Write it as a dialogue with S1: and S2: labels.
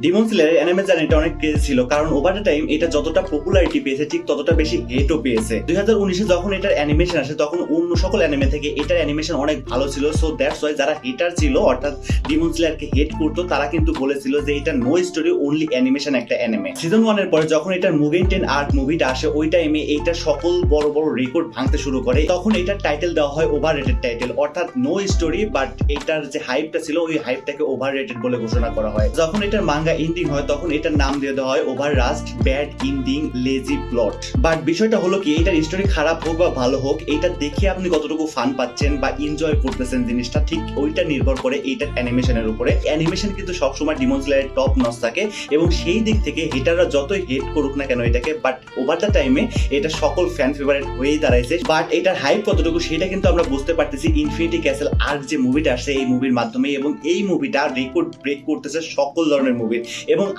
S1: Demon স্লেয়ারের anime জার্নিটা অনেক craze ছিল, কারণ ওভার দ্য টাইম এটা যতটা পপুলারিটি পেয়েছে ঠিক ততটা বেশি হেটও পেয়েছে। 2019-এ যখন এটার অ্যানিমেশন আসে তখন অন্য সকল অ্যানিমে থেকে এটার অ্যানিমেশন অনেক ভালো ছিল। সো দ্যাটস ওয়াই যারা হেটার ছিল অর্থাৎ ডিমন স্লেয়ারকে হেট করতো তারা কিন্তু বলেছিল যে এটা নো স্টোরি অনলি অ্যানিমেশন একটা অ্যানিমে। সিজন 1 এর পরে যখন এটার মুগেন 10 আর্ক মুভিটা আসে ওই টাইমে এইটা সকল বড় বড় রেকর্ড ভাঙতে শুরু করে। তখন এটার টাইটেল দেওয়া হয় ওভাররেটেড টাইটেল, অর্থাৎ নো স্টোরি বাট এটার যে হাইপটা ছিল ওই হাইপটাকে ওভাররেটেড বলে ঘোষণা করা হয়। যখন এটার মাঙ্গা এন্ডিং হয় তখন এটার নাম দিয়ে দেওয়া হয় over rushed, bad ending, lazy plot. But বিষয়টা হলো কি এটার স্টোরি খারাপ হোক বা ভালো হোক এটা দেখে আপনি কতটুকু ফান পাচ্ছেন বা এনজয় করতেছেন জিনিসটা ঠিক ওইটা নির্ভর করে এইটার অ্যানিমেশনের উপরে। অ্যানিমেশন কিন্তু সবসময় ডিমন স্লেয়ারের টপ নচ থাকে এবং সেই দিক থেকে হেটাররা যতই হেট করুক না কেন এটাকে, বাট ওভার দ্য টাইমে এটা সকল ফ্যান ফেভারিট হয়েই দাঁড়াইছে। বাট এটার হাইপ কতটুকু সেটা কিন্তু আমরা বুঝতে পারতেছি ইনফিনিটি ক্যাসেল আর্ক যে মুভিটা আসছে এই মুভির মাধ্যমে, এবং এই মুভিটা রেকর্ড ব্রেক করতেছে সকল ধরনের মুভির। এবং